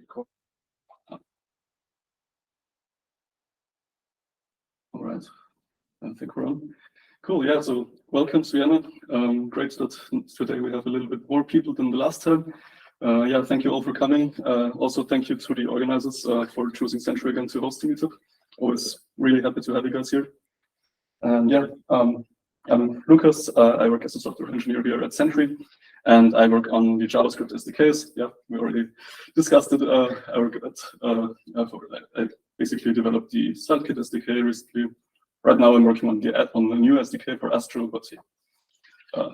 record. All right, I think we're on. Cool, yeah, so welcome to Vienna. Great that today we have a little bit more people than the last time. Yeah, thank you all for coming. Also, thank you to the organizers for choosing Sentry again to host the meetup. Always really happy to have you guys here. And yeah, I'm Lukas. I work as a software engineer here at Sentry, and I work on the JavaScript SDKs. Yeah, we already discussed it. I work at, I basically developed the SvelteKit SDK recently. Right now, I'm working on the new SDK for Astro, but yeah,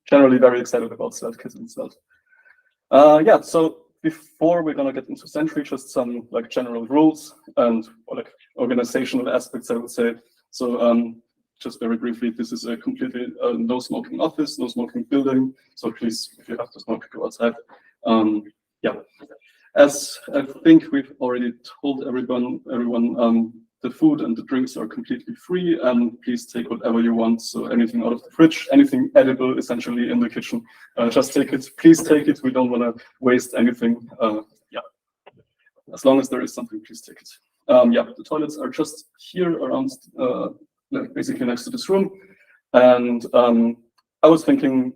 generally very excited about SvelteKit and Svelte. Yeah, so before we're gonna get into Sentry, just some like general rules and like organizational aspects, I would say. So just very briefly, this is a completely no smoking office, no smoking building. So please, if you have to smoke, go outside. Yeah, as I think we've already told everyone, the food and the drinks are completely free, and please take whatever you want. So anything out of the fridge, anything edible, essentially in the kitchen, just take it. Please take it. We don't want to waste anything. Yeah, as long as there is something, please take it. Yeah, the toilets are just here around, basically next to this room. And I was thinking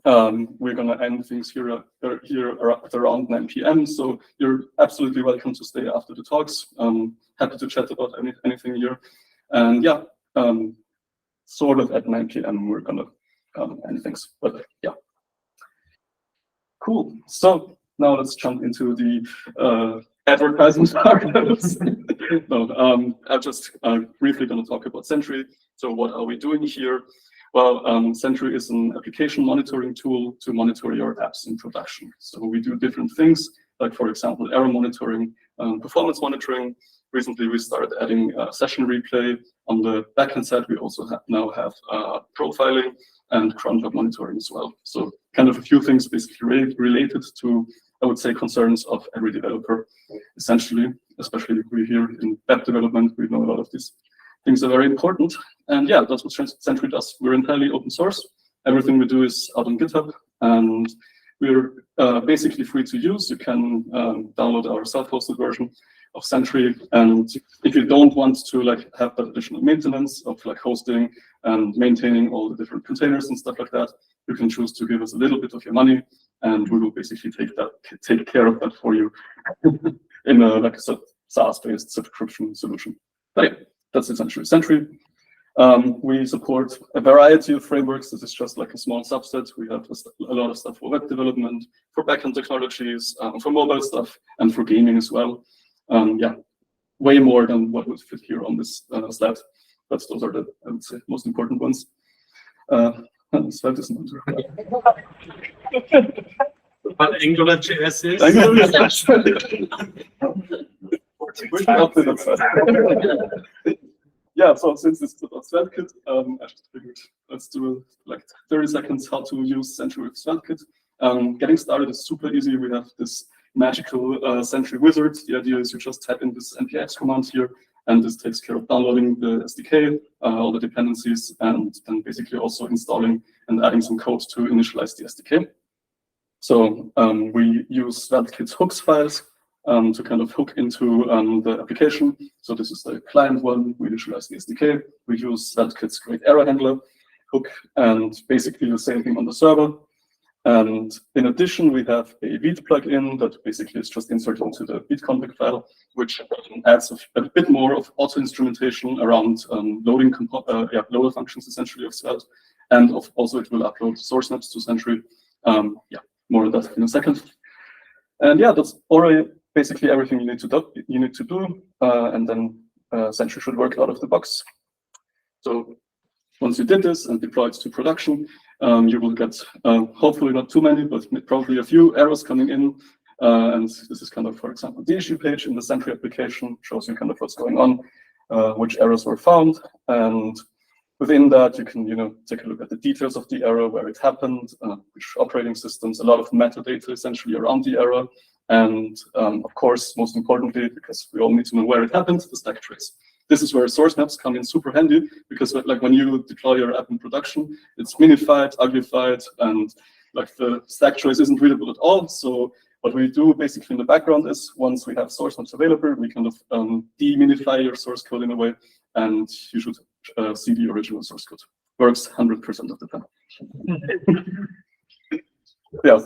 we're gonna end things here at around 9 p.m. So you're absolutely welcome to stay after the talks. Happy to chat about anything here. And yeah, sort of at 9 p.m. we're gonna end things. But yeah, cool. So now let's jump into the advertising part. No, I'm just briefly going to talk about Sentry. So what are we doing here? Well, Sentry is an application monitoring tool to monitor your apps in production. So we do different things, like for example, error monitoring, performance monitoring. Recently, we started adding session replay. On the backend side, we also now have profiling and cron log monitoring as well. So kind of a few things basically related to, I would say, concerns of every developer, essentially, especially we here in web development, we know a lot of these things are very important. And yeah, that's what Sentry does. We're entirely open source. Everything we do is out on GitHub, and we're basically free to use. You can download our self-hosted version of Sentry, and if you don't want to like have that additional maintenance of like hosting and maintaining all the different containers and stuff like that, you can choose to give us a little bit of your money, and we will basically take care of that for you in a like a SaaS-based subscription solution. But yeah, that's essentially Sentry. We support a variety of frameworks. This is just like a small subset. We have a lot of stuff for web development, for backend technologies, for mobile stuff, and for gaming as well. Yeah, way more than what would fit here on this slide. But those are the, I would say, most important ones. Svelte is not But AngularJS is? Yeah, so since this is about SvelteKit, I just figured let's do like 30 seconds how to use Sentry with SvelteKit. Getting started is super easy. We have this magical Sentry wizard. The idea is you just type in this npx command here, and this takes care of downloading the SDK, all the dependencies, and then basically also installing and adding some code to initialize the SDK. So we use SvelteKit's hooks files to kind of hook into the application. So this is the client one. We initialize the SDK. We use SvelteKit's great error handler hook, and basically the same thing on the server. And in addition, we have a Vite plugin that basically is just inserted into the Vite config file, which adds a bit more of auto instrumentation around loading loader functions essentially of Svelte, and also it will upload source maps to Sentry. Yeah, more on that in a second. And yeah, that's already basically everything you need to do, and then Sentry should work out of the box. So once you did this and deploy it to production, you will get hopefully not too many, but probably a few errors coming in. And this is kind of, for example, the issue page in the Sentry application shows you kind of what's going on, which errors were found, and within that you can take a look at the details of the error, where it happened, which operating systems, a lot of metadata essentially around the error. And of course, most importantly, because we all need to know where it happened, the stack trace. This is where source maps come in super handy, because like when you deploy your app in production, it's minified, uglified, and like the stack trace isn't readable at all. So What we do basically in the background is once we have source nodes available, we kind of deminify your source code in a way, and you should see the original source code. Works 100% of the time. Yeah,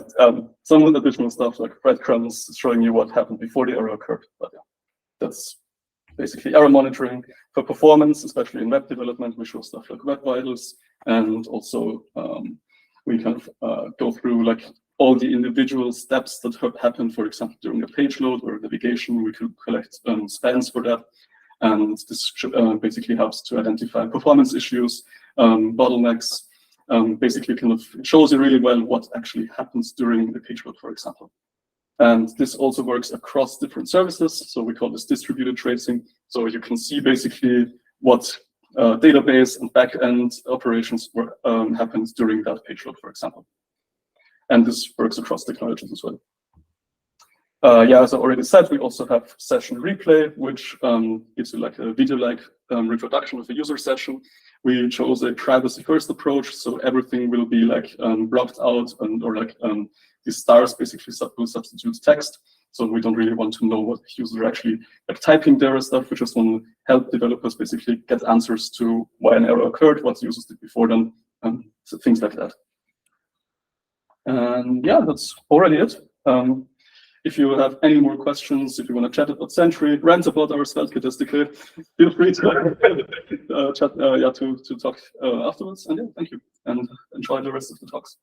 some additional stuff like breadcrumbs showing you what happened before the error occurred. But yeah, that's basically error monitoring for performance, especially in web development. We show stuff like web vitals, and also we kind of go through like all the individual steps that happen, for example, during a page load or navigation. We could collect spans for that. And this basically helps to identify performance issues, bottlenecks, basically kind of shows you really well what actually happens during the page load, for example. And this also works across different services. So we call this distributed tracing. So you can see basically what database and backend operations happens during that page load, for example. And this works across technologies as well. Yeah, as I already said, we also have session replay, which gives you like a video-like reproduction of a user session. We chose a privacy-first approach, so everything will be like blocked out, or like the stars basically will substitute text. So we don't really want to know what the user actually like typing there and stuff. We just want to help developers basically get answers to why an error occurred, what the users did before them, so things like that. And yeah, that's already it. If you have any more questions, if you want to chat about Sentry, rant about our SvelteKit SDK, feel free to chat, to talk afterwards. And yeah, thank you, and enjoy the rest of the talks.